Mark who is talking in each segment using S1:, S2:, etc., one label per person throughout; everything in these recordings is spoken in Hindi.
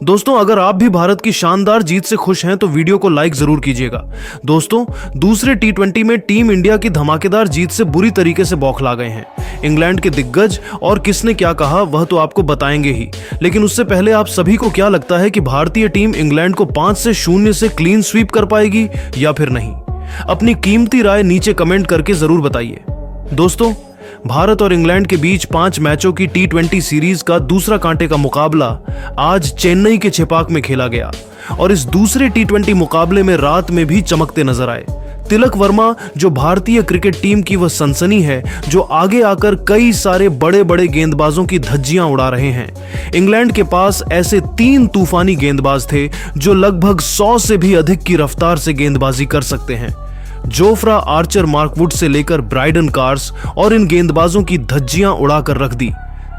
S1: दोस्तों, अगर आप भी भारत की शानदार जीत से खुश हैं तो वीडियो को लाइक जरूर कीजिएगा। दोस्तों, दूसरे टी20 में टीम इंडिया की धमाकेदार जीत से बुरी तरीके से बौखला गए हैं इंग्लैंड के दिग्गज, और किसने क्या कहा वह तो आपको बताएंगे ही। लेकिन उससे पहले आप सभी को क्या लगता है कि भारतीय टीम इंग्लैंड को 5-0 से क्लीन स्वीप कर पाएगी या फिर नहीं? अपनी कीमती राय नीचे कमेंट करके जरूर बताइए। दोस्तों, भारत और इंग्लैंड के बीच 5 मैचों की टी20 सीरीज का दूसरा कांटे का मुकाबला आज चेन्नई के चेपाक में खेला गया और इस दूसरे टी20 मुकाबले में रात में भी चमकते नजर आए। तिलक वर्मा, जो भारतीय क्रिकेट टीम की वह सनसनी है जो आगे आकर कई सारे बड़े बड़े गेंदबाजों की धज्जियां उड़ा रहे हैं। इंग्लैंड के पास ऐसे 3 तूफानी गेंदबाज थे जो लगभग 100 से भी अधिक की रफ्तार से गेंदबाजी कर सकते हैं। जोफ्रा आर्चर, मार्कवुड से लेकर ब्राइडन कार्स, और इन गेंदबाजों की धज्जियां उड़ाकर रख दी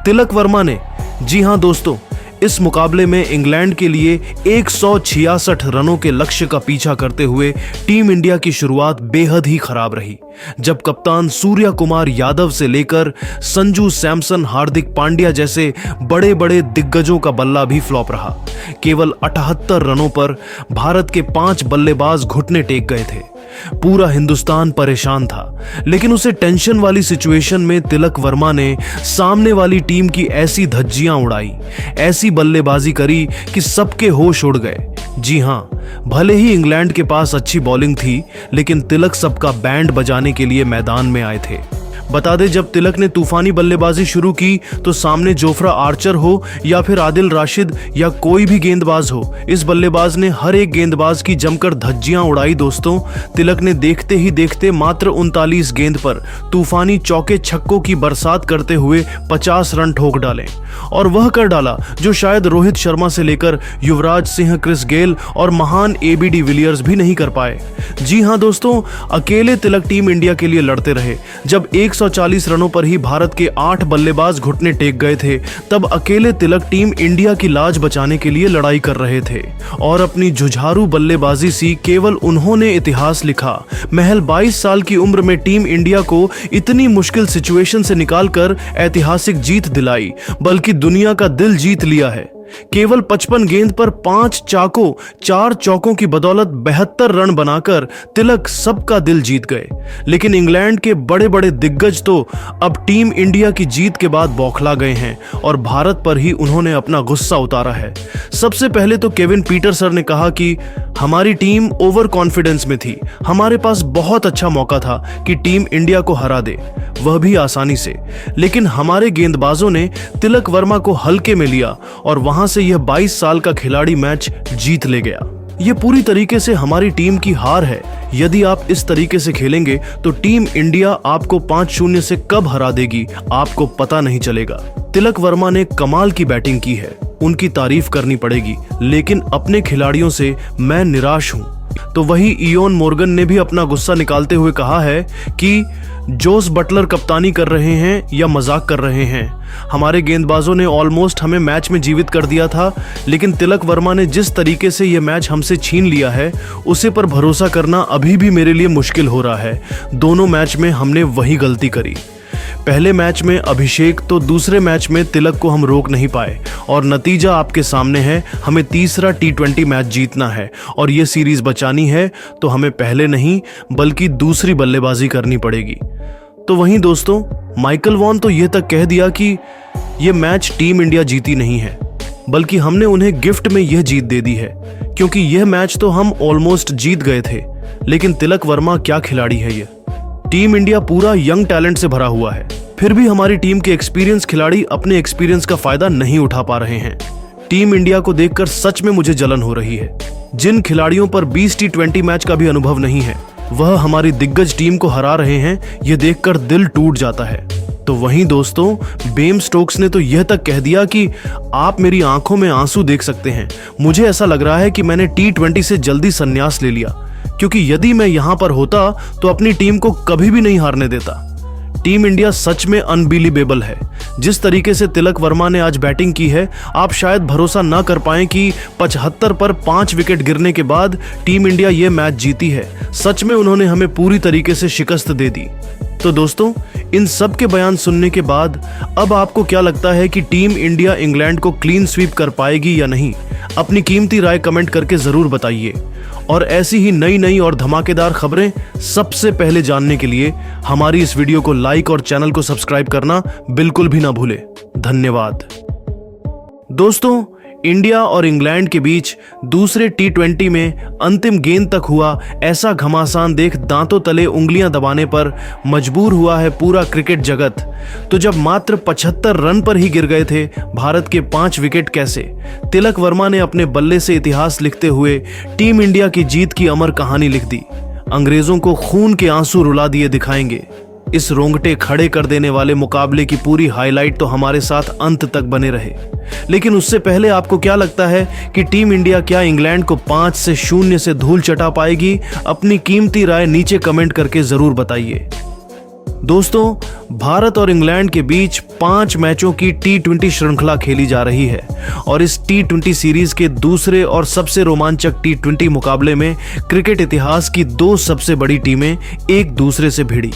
S1: तिलक वर्मा ने। जी हां दोस्तों, इस मुकाबले में इंग्लैंड के लिए 166 रनों के लक्ष्य का पीछा करते हुए टीम इंडिया की शुरुआत बेहद ही खराब रही, जब कप्तान सूर्या कुमार यादव से लेकर संजू सैमसन, हार्दिक पांड्या जैसे बड़े बड़े दिग्गजों का बल्ला भी फ्लॉप रहा। केवल 78 रनों पर भारत के 5 बल्लेबाज घुटने टेक गए थे। पूरा हिंदुस्तान परेशान था, लेकिन उसे टेंशन वाली सिचुएशन में तिलक वर्मा ने सामने वाली टीम की ऐसी धज्जियां उड़ाई, ऐसी बल्लेबाजी करी कि सबके होश उड़ गए। जी हां, भले ही इंग्लैंड के पास अच्छी बॉलिंग थी, लेकिन तिलक सबका बैंड बजाने के लिए मैदान में आए थे। बता दें, जब तिलक ने तूफानी बल्लेबाजी शुरू की तो सामने जोफ्रा आर्चर हो या फिर आदिल राशिद या कोई भी गेंदबाज हो, इस बल्लेबाज ने हर एक गेंदबाज की जमकर धज्जियां उड़ाई। दोस्तों, तिलक ने देखते ही देखते मात्र 39 गेंद पर तूफानी चौके छक्कों की बरसात करते हुए 50 रन ठोक डाले, और वह कर डाला जो शायद रोहित शर्मा से लेकर युवराज सिंह, क्रिस गेल और महान AB डिविलियर्स भी नहीं कर पाए। जी हां दोस्तों, अकेले तिलक टीम इंडिया के लिए लड़ते रहे। जब 140 रनों पर ही भारत के 8 बल्लेबाज घुटने टेक गए थे, तब अकेले तिलक टीम इंडिया की लाज बचाने के लिए लड़ाई कर रहे थे, और अपनी जुझारू बल्लेबाजी सी केवल उन्होंने इतिहास लिखा। महज 22 साल की उम्र में टीम इंडिया को इतनी मुश्किल सिचुएशन से निकालकर ऐतिहासिक जीत दिलाई, बल्कि दुनिया का दिल जीत लिया है। केवल 55 गेंद पर 5 चाकों 4 चौकों की बदौलत 72 रन बनाकर तिलक सबका दिल जीत गए। लेकिन इंग्लैंड के बड़े बड़े दिग्गज तो अब टीम इंडिया की जीत के बाद बौखला गए हैं और भारत पर ही उन्होंने अपना गुस्सा उतारा है। सबसे पहले तो केविन पीटरसन ने कहा कि हमारी टीम ओवर कॉन्फिडेंस में थी, हमारे पास बहुत अच्छा मौका था कि टीम इंडिया को हरा दे, वह भी आसानी से, लेकिन हमारे गेंदबाजों ने तिलक वर्मा को हल्के में लिया और वहां से यह 22 साल का खिलाड़ी मैच जीत ले गया। यह पूरी तरीके से हमारी टीम की हार है। यदि आप इस तरीके से खेलेंगे तो टीम इंडिया आपको 5-0 से कब हरा देगी आपको पता नहीं चलेगा। तिलक वर्मा ने कमाल की बैटिंग की है, उनकी तारीफ करनी पड़ेगी, लेकिन अपने खिलाड़ियों से मैं निराश हूं। तो वही इयोन मोर्गन ने भी अपना गुस्सा निकालते हुए कहा है कि जोस बटलर कप्तानी कर रहे हैं या मजाक कर रहे हैं। हमारे गेंदबाजों ने ऑलमोस्ट हमें मैच में जीवित कर दिया था, लेकिन तिलक वर्मा ने जिस तरीके से यह मैच हमसे छीन लिया है, उसे पर भरोसा करना अभी भी मेरे लिए मुश्किल हो रहा है। दोनों मैच में हमने वही गलती करी। पहले मैच में अभिषेक तो दूसरे मैच में तिलक को हम रोक नहीं पाए, और नतीजा आपके सामने है। हमें तीसरा टी20 मैच जीतना है और ये सीरीज बचानी है, तो हमें पहले नहीं बल्कि दूसरी बल्लेबाजी करनी पड़ेगी। तो वहीं दोस्तों, माइकल वॉन तो ये तक कह दिया कि ये मैच टीम इंडिया जीती नहीं है, बल्कि हमने उन्हें गिफ्ट में यह जीत दे दी है, क्योंकि यह मैच तो हम ऑलमोस्ट जीत गए थे। लेकिन तिलक वर्मा क्या खिलाड़ी है ये। टीम इंडिया पूरा यंग टैलेंट से भरा हुआ है, फिर भी हमारी टीम के एक्सपीरियंस खिलाड़ी अपने एक्सपीरियंस का फायदा नहीं उठा पा रहे हैं। टीम इंडिया को देखकर सच में मुझे जलन हो रही है। जिन खिलाड़ियों पर 20 टी20 मैच का भी अनुभव नहीं है, वह हमारी दिग्गज टीम को हरा रहे हैं, यह देखकर दिल टूट जाता है। तो वहीं दोस्तों, बेन स्टोक्स ने तो यह तक कह दिया कि आप मेरी आंखों में आंसू देख सकते हैं। मुझे ऐसा लग रहा है कि मैंने टी20 से जल्दी संन्यास ले लिया, क्योंकि यदि मैं यहां पर होता तो अपनी टीम को कभी भी नहीं हारने देता। टीम इंडिया सच में अनबिलीवेबल है। जिस तरीके से तिलक वर्मा ने आज बैटिंग की है, आप शायद भरोसा ना कर पाएं कि 75 पर 5 विकेट गिरने के बाद टीम इंडिया ये मैच जीती है। सच में उन्होंने हमें पूरी तरीके से शिकस्त दे दी। तो दोस्तों, इन सब के बयान सुनने के बाद अब आपको क्या लगता है कि टीम इंडिया इंग्लैंड को क्लीन स्वीप कर पाएगी या नहीं? अपनी कीमती राय कमेंट करके जरूर बताइए और ऐसी ही नई नई और धमाकेदार खबरें सबसे पहले जानने के लिए हमारी इस वीडियो को लाइक और चैनल को सब्सक्राइब करना बिल्कुल भी ना भूले। धन्यवाद। दोस्तों, इंडिया और इंग्लैंड के बीच दूसरे T20 में अंतिम गेंद तक हुआ ऐसा घमासान देख दांतों तले उंगलियां दबाने पर मजबूर हुआ है पूरा क्रिकेट जगत। तो जब मात्र 75 रन पर ही गिर गए थे भारत के 5 विकेट कैसे, तिलक वर्मा ने अपने बल्ले से इतिहास लिखते हुए टीम इंडिया की जीत की अमर कहानी लिख दी। अंग्रेजों को खून के आंसू रुला दिए दिखाएंगे। इस रोंगटे खड़े कर देने वाले मुकाबले की पूरी हाईलाइट तो हमारे साथ अंत तक बने रहे। लेकिन उससे पहले आपको क्या लगता है कि टीम इंडिया क्या इंग्लैंड को 5-0 से धूल चटा पाएगी? अपनी कीमती राय नीचे कमेंट करके जरूर बताइए। दोस्तों, भारत और इंग्लैंड के बीच 5 मैचों की T20 श्रृंखला खेली जा रही है और इस T20 सीरीज के दूसरे और सबसे रोमांचक T20 मुकाबले में क्रिकेट इतिहास की 2 सबसे बड़ी टीमें एक दूसरे से भिड़ी।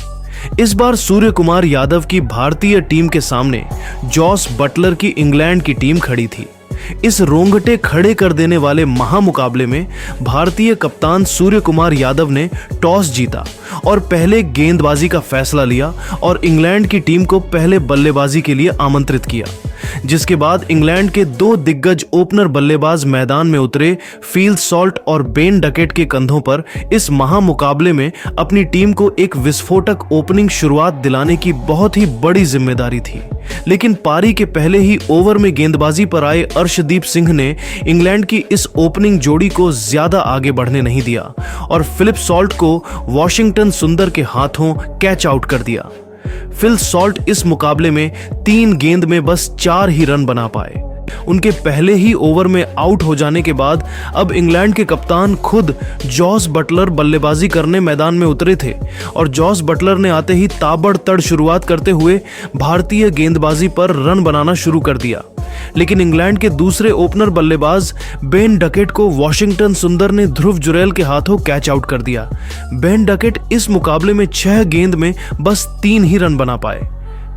S1: इस बार सूर्य कुमार यादव की भारतीय टीम के सामने जॉस बटलर की इंग्लैंड की टीम खड़ी थी। इस रोंगटे खड़े कर देने वाले महामुकाबले में भारतीय कप्तान सूर्य कुमार यादव ने टॉस जीता और पहले गेंदबाजी का फैसला लिया और इंग्लैंड की टीम को पहले बल्लेबाजी के लिए आमंत्रित किया, जिसके बाद इंग्लैंड के 2 दिग्गज ओपनर बल्लेबाज मैदान में उतरे। फील सॉल्ट और बेन डकेट के कंधों पर इस महामुकाबले में अपनी टीम को एक विस्फोटक ओपनिंग शुरुआत दिलाने की बहुत ही बड़ी जिम्मेदारी थी। लेकिन पारी के पहले ही ओवर में गेंदबाजी पर आए अर्शदीप सिंह ने इंग्लैंड की इस ओपनिंग जोड़ी को ज्यादा आगे बढ़ने नहीं दिया और फिलिप सॉल्ट को वॉशिंगटन सुंदर के हाथों कैच आउट कर दिया। फिल सॉल्ट इस मुकाबले में 3 गेंद में बस 4 ही रन बना पाए। उनके पहले ही ओवर में आउट हो जाने के बाद अब इंग्लैंड के कप्तान खुद जॉस बटलर बल्लेबाजी करने मैदान में उतरे थे और जॉस बटलर ने आते ही ताबड़तड़ शुरुआत करते हुए भारतीय गेंदबाजी पर रन बनाना शुरू कर दिया। लेकिन इंग्लैंड के दूसरे ओपनर बल्लेबाज बेन डकेट को वॉशिंगटन सुंदर ने ध्रुव जुरैल के हाथों कैच आउट कर दिया। बेन डकेट इस मुकाबले में 6 गेंद में बस 3 ही रन बना पाए।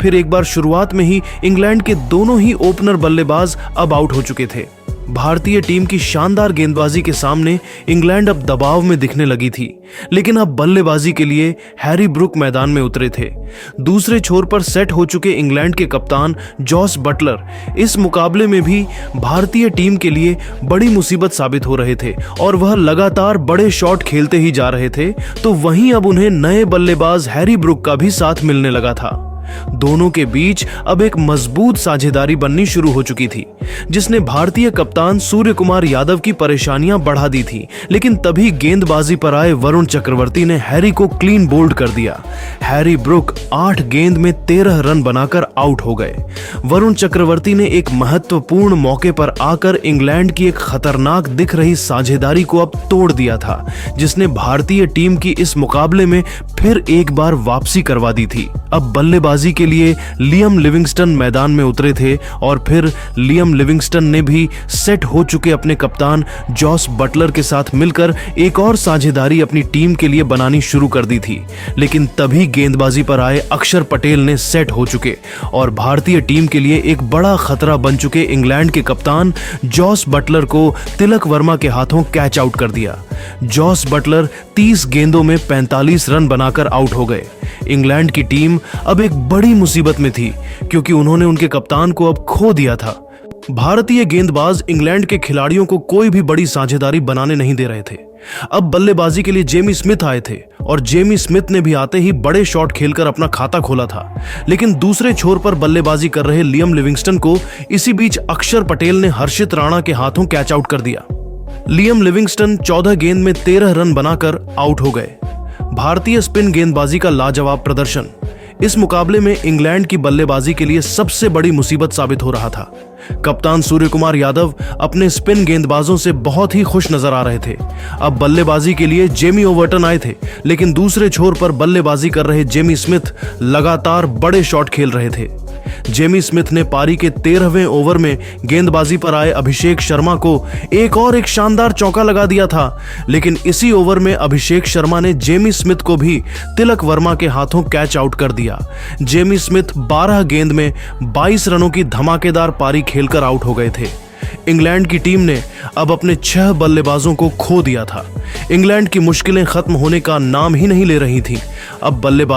S1: फिर एक बार शुरुआत में ही इंग्लैंड के दोनों ही ओपनर बल्लेबाज अब आउट हो चुके थे। भारतीय टीम की शानदार गेंदबाजी के सामने इंग्लैंड अब दबाव में दिखने लगी थी, लेकिन अब बल्लेबाजी के लिए हैरी ब्रुक मैदान में उतरे थे। दूसरे छोर पर सेट हो चुके इंग्लैंड के कप्तान जॉस बटलर इस मुकाबले में भी भारतीय टीम के लिए बड़ी मुसीबत साबित हो रहे थे और वह लगातार बड़े शॉट खेलते ही जा रहे थे। तो वहीं अब उन्हें नए बल्लेबाज हैरी ब्रुक का भी साथ मिलने लगा था। दोनों के बीच अब एक मजबूत साझेदारी बननी शुरू हो चुकी थी, जिसने भारतीय कप्तान सूर्य कुमार यादव की परेशानियां बढ़ा दी थी। लेकिन तभी गेंदबाजी पर आए वरुण चक्रवर्ती ने हैरी को क्लीन बोल्ड कर दिया। हैरी ब्रुक 8 गेंद में 13 रन बनाकर आउट हो गए। वरुण चक्रवर्ती ने एक महत्वपूर्ण मौके पर आकर इंग्लैंड की एक खतरनाक दिख रही साझेदारी को अब तोड़ दिया था, जिसने भारतीय टीम की इस मुकाबले में फिर एक बार वापसी करवा दी थी। अब बल्लेबाजी के लिए लियम लिविंगस्टन मैदान में उतरे थे और फिर लियम लिविंगस्टन ने भी सेट हो चुके अपने कप्तान जॉस बटलर के साथ मिलकर एक और साझेदारी अपनी टीम के लिए बनानी शुरू कर दी थी। लेकिन तभी गेंदबाजी पर आए अक्षर पटेल ने सेट हो चुके और भारतीय टीम के लिए एक बड़ा खतरा बन चुके इंग्लैंड के कप्तान जॉस बटलर को तिलक वर्मा के हाथों कैच आउट कर दिया। जॉस बटलर 30 गेंदों में 45 रन बनाकर आउट हो गए। इंग्लैंड की टीम अब एक बड़ी मुसीबत में थी क्योंकि उन्होंने उनके कप्तान को अब खो दिया था। भारतीय गेंदबाज इंग्लैंड के खिलाड़ियों को कोई भी बड़ी साझेदारी बनाने नहीं दे रहे थे। अब बल्लेबाजी के लिए जेमी स्मिथ आए थे और जेमी स्मिथ ने भी आते ही बड़े शॉट खेलकर अपना खाता खोला था। लेकिन दूसरे छोर पर बल्लेबाजी कर रहे लियम लिविंगस्टन को इसी बीच अक्षर पटेल ने हर्षित राणा के हाथों कैच आउट कर दिया। लियम लिविंगस्टन 14 गेंद में 13 रन बनाकर आउट हो गए। भारतीय स्पिन गेंदबाजी का लाजवाब प्रदर्शन इस मुकाबले में इंग्लैंड की बल्लेबाजी के लिए सबसे बड़ी मुसीबत साबित हो रहा था। कप्तान सूर्य कुमार यादव अपने स्पिन गेंदबाजों से बहुत ही खुश नजर आ रहे थे। अब बल्लेबाजी के लिए जेमी ओवर्टन आए थे, लेकिन दूसरे छोर पर बल्लेबाजी कर रहे जेमी स्मिथ लगातार बड़े शॉट खेल रहे थे। जेमी स्मिथ ने पारी के 13वें ओवर में गेंदबाजी पर आए अभिषेक शर्मा को एक शानदार चौका लगा दिया था, लेकिन इसी ओवर में अभिषेक शर्मा ने जेमी स्मिथ को भी तिलक वर्मा के हाथों कैच आउट कर दिया। जेमी स्मिथ 12 गेंद में 22 रनों की धमाकेदार पारी खेलकर आउट हो गए थे। इंग्लैंड की टीम ने अब अपने 6 बल्लेबाजों को खो दिया था। इंग्लैंड की मुश्किलें खत्म होने का नाम ही नहीं ले रही थीं। अब बल्लेबाज